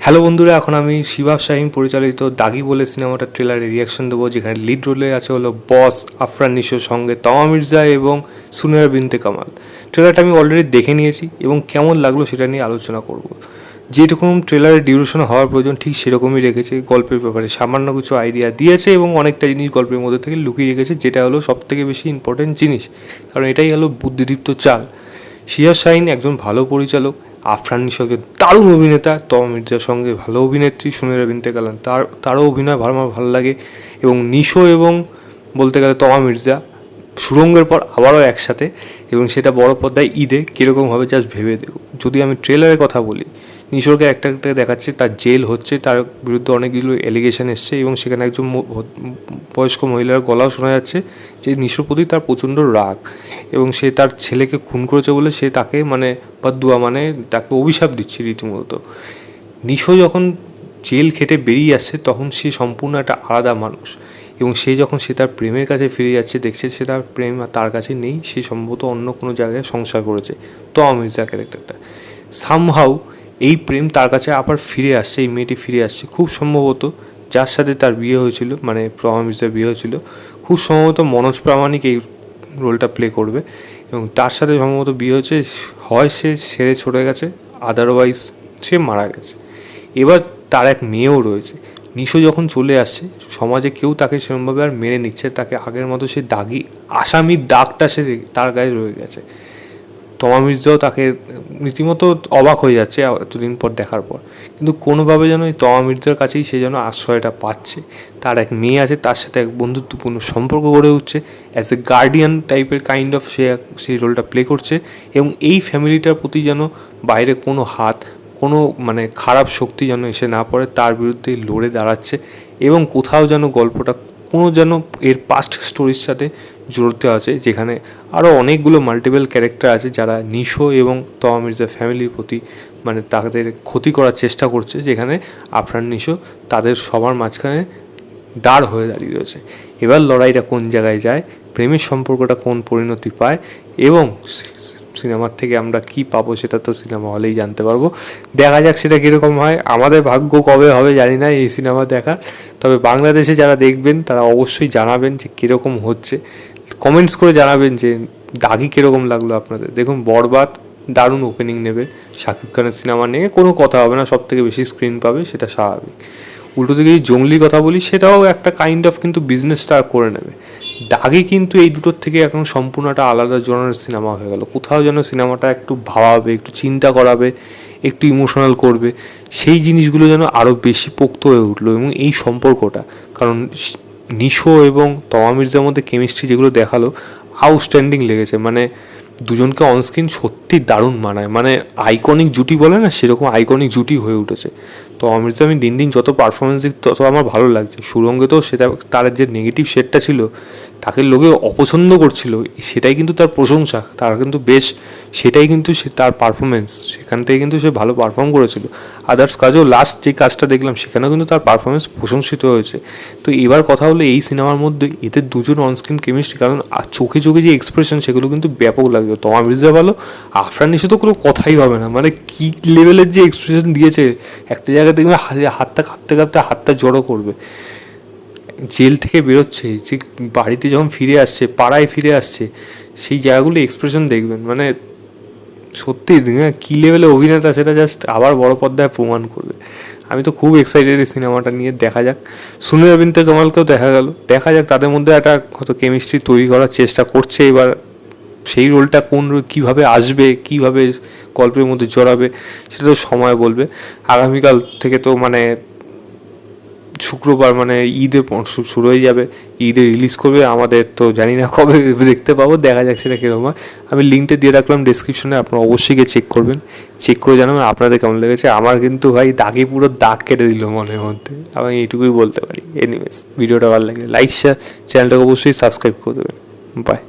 Hello বন্ধুরা, এখন আমি শিবাব শাহিন পরিচালিত দাগি বলে সিনেমাটার ট্রেলারে রিয়াকশন দেবো, যেখানে লিড রোলে আছে হলো বস আফরান নিশোর সঙ্গে তমা মির্জা এবং সুনেরা বিনতে কামাল। ট্রেলারটা আমি অলরেডি দেখে নিয়েছি এবং কেমন লাগলো সেটা নিয়ে আলোচনা করব। যেরকম ট্রেলারের ডিউরেশন হওয়ার প্রয়োজন ঠিক সেরকমই রেখেছে। গল্পের ব্যাপারে সামান্য কিছু আইডিয়া দিয়েছে এবং অনেকটা জিনিস গল্পের মধ্যে থেকে লুকিয়ে রেখেছে, যেটা হলো সবথেকে বেশি ইম্পর্টেন্ট জিনিস, কারণ এটাই হলো বুদ্ধিদীপ্ত চাল। শিবাব শাহিন একজন ভালো পরিচালক, আফরান নিশোকে দারুণ অভিনেতা, তমা মির্জার সঙ্গে ভালো অভিনেত্রী সুনেরা বিনতে কামাল, তারও অভিনয় আমার ভালো লাগে। এবং নিশো এবং বলতে গেলে তমা মির্জা সুরঙ্গের পর আবারও একসাথে, এবং সেটা বড় পর্দায় ঈদে কীরকম হবে জাস্ট ভেবে দেখো। যদি আমি ট্রেলারের কথা বলি, নিশোরকে একটা দেখাচ্ছে, তার জেল হচ্ছে, তার বিরুদ্ধে অনেকগুলো এলিগেশন এসছে এবং সেখানে একজন বয়স্ক মহিলার গলাও শোনা যাচ্ছে যে নিশোর প্রতি তার প্রচণ্ড রাগ, এবং সে তার ছেলেকে খুন করেছে বলে সে তাকে বদদুয়া তাকে অভিশাপ দিচ্ছে রীতিমতো। নিশো যখন জেল খেটে বেরিয়ে আসছে তখন সে সম্পূর্ণ একটা আলাদা মানুষ, এবং সে তার প্রেমের কাছে ফিরে যাচ্ছে, দেখছে সে তার প্রেম তার কাছে নেই, সে সম্ভবত অন্য কোনো জায়গায় সংসার করেছে। তমা মির্জা ক্যারেক্টারটা সামহাউ এই প্রেম তার কাছে আবার ফিরে আসছে, এই মেয়েটি ফিরে আসছে, খুব সম্ভবত যার সাথে তার বিয়ে হয়েছিল, তমা মির্জার বিয়ে হয়েছিল, খুব সম্ভবত মনোজ প্রামাণিক এই রোলটা প্লে করবে, এবং তার সাথে সম্ভবত বিয়ে হচ্ছে, হয় সে ছেড়ে ছড়ে গেছে, আদারওয়াইজ সে মারা গেছে। এবার তার এক মেয়েও রয়েছে। নিশো যখন চলে আসছে, সমাজে কেউ তাকে সেরকমভাবে আর মেনে নিচ্ছে, তাকে আগের মতো সে দাগি আসামির দাগটা সে তার গায়ে রয়ে গেছে। তমা মির্জাও তাকে রীতিমতো অবাক হয়ে যাচ্ছে এতদিন পর দেখার পর, কিন্তু কোনোভাবে যেন এই তমা মির্জার কাছেই সে যেন আশ্রয়টা পাচ্ছে। তার এক মেয়ে আছে, তার সাথে এক বন্ধুত্বপূর্ণ সম্পর্ক গড়ে উঠছে, অ্যাজ এ গার্ডিয়ান টাইপের কাইন্ড অফ সে সেই রোলটা প্লে করছে, এবং এই ফ্যামিলিটার প্রতি যেন বাইরে কোনো হাত, কোনো খারাপ শক্তি যেন এসে না পড়ে, তার বিরুদ্ধে লড়ে দাঁড়াচ্ছে, এবং কোথাও যেন গল্পটা কোনো যেন এর পাস্ট স্টোরির সাথে জড়িত আছে, যেখানে আরও অনেকগুলো মাল্টিপল ক্যারেক্টার আছে যারা নিশো এবং তমা মির্জা ফ্যামিলির প্রতি তাদের ক্ষতি করার চেষ্টা করছে, যেখানে আফরান নিশো তাদের সবার মাঝখানে দাঁড় হয়ে দাঁড়িয়ে রয়েছে। এবার লড়াইটা কোন জায়গায় যায়, প্রেমের সম্পর্কটা কোন পরিণতি পায়, এবং সিনেমার থেকে আমরা কি পাবো সেটা তো সিনেমা হলেই জানতে পারবো। দেখা যাক সেটা কীরকম হয়। আমাদের ভাগ্য কবে হবে জানি না এই সিনেমা দেখা, তবে বাংলাদেশে যারা দেখবেন তারা অবশ্যই জানাবেন যে কীরকম হচ্ছে, কমেন্টস করে জানাবেন যে দাগি কীরকম লাগলো আপনাদের। দেখুন, বরবাদ দারুণ ওপেনিং নেবে, শাকিব খানের সিনেমা নিয়ে কোনো কথা হবে না, সব থেকে বেশি স্ক্রিন পাবে, সেটা স্বাভাবিক। উল্টো দিকে যদি জঙ্গলি কথা বলি, সেটাও একটা কাইন্ড অফ কিন্তু বিজনেসটা করে নেবে। দাগি কিন্তু এই দুটোর থেকে এখন সম্পূর্ণ একটা আলাদা জনের সিনেমা হয়ে গেল। কোথাও যেন সিনেমাটা একটু ভাবাবে, একটু চিন্তা করাবে, একটু ইমোশনাল করবে, সেই জিনিসগুলো যেন আরও বেশি পোক্ত হয়ে উঠলো। এবং এই সম্পর্কটা, কারণ নিশো এবং তমা মির্জার মধ্যে কেমিস্ট্রি যেগুলো দেখালো, আউটস্ট্যান্ডিং লেগেছে। দুজনকে অনস্ক্রিন সত্যি দারুণ মানায়, আইকনিক জুটি বলে না, সেরকম আইকনিক জুটি হয়ে উঠেছে। তো অমিত আমি দিন দিন যত পারফরমেন্স দিক তত আমার ভালো লাগছে। সুরঙ্গে তো সেটা, তার যে নেগেটিভ শেডটা ছিল, তাকে লোকে অপছন্দ করছিল, সেটাই কিন্তু তার প্রশংসা, তার কিন্তু বেশ, সেটাই কিন্তু সে তার পারফরমেন্স, সেখান থেকে কিন্তু সে ভালো পারফর্ম করেছিল। আদার্স কাজেও লাস্ট যে কাজটা দেখলাম সেখানেও কিন্তু তার পারফরমেন্স প্রশংসিত হয়েছে। তো এবার কথা হলো এই সিনেমার মধ্যে এদের দুজন অনস্ক্রিন কেমিস্ট্রি, কারণ চোখে চোখে যে এক্সপ্রেশন সেগুলো কিন্তু ব্যাপক লাগবে। তমা মির্জা ভালো, আফরান নিশো তো কোনো কথাই হবে না, কী লেভেলের যে এক্সপ্রেশন দিয়েছে, একটা জায়গায় দেখবে হাতটা কাঁপতে কাঁপতে হাতটা জড়ো করবে। জেল থেকে বেরোচ্ছে, যে বাড়িতে যখন ফিরে আসছে, পাড়ায় ফিরে আসছে, সেই জায়গাগুলো এক্সপ্রেশন দেখবেন, সত্যি কী লেভেলে অভিনেতা সেটা জাস্ট আবার বড় পর্দায় প্রমাণ করবে। আমি তো খুব এক্সাইটেড এই সিনেমাটা নিয়ে, দেখা যাক। সুনেরা বিনতে কামালকেও দেখা যাক তাদের মধ্যে একটা হয়তো কেমিস্ট্রি তৈরি করার চেষ্টা করছে। এবার সেই রোলটা কীভাবে আসবে, কীভাবে গল্পের মধ্যে জড়াবে, সেটা তো সময় বলবে। আগামীকাল থেকে তো শুক্রবার ঈদে শুরু হয়ে যাবে, ঈদে রিলিজ করবে, আমাদের তো জানি না কবে দেখতে পাবো, দেখা যাক সেটা কীরকম হয়। আমি লিঙ্কটা দিয়ে রাখলাম ডিসক্রিপশনে, আপনারা অবশ্যই গিয়ে চেক করবেন, চেক করে জানাবেন আপনাদের কেমন লেগেছে। আমার কিন্তু ভাই দাগে পুরো দাগ কেটে দিল মনের মধ্যে, আমি এইটুকুই বলতে পারি। এনিওয়েজ, ভিডিওটা ভালো লাগে লাইক শেয়ার, চ্যানেলটাকে অবশ্যই সাবস্ক্রাইব করে দেবেন। বাই।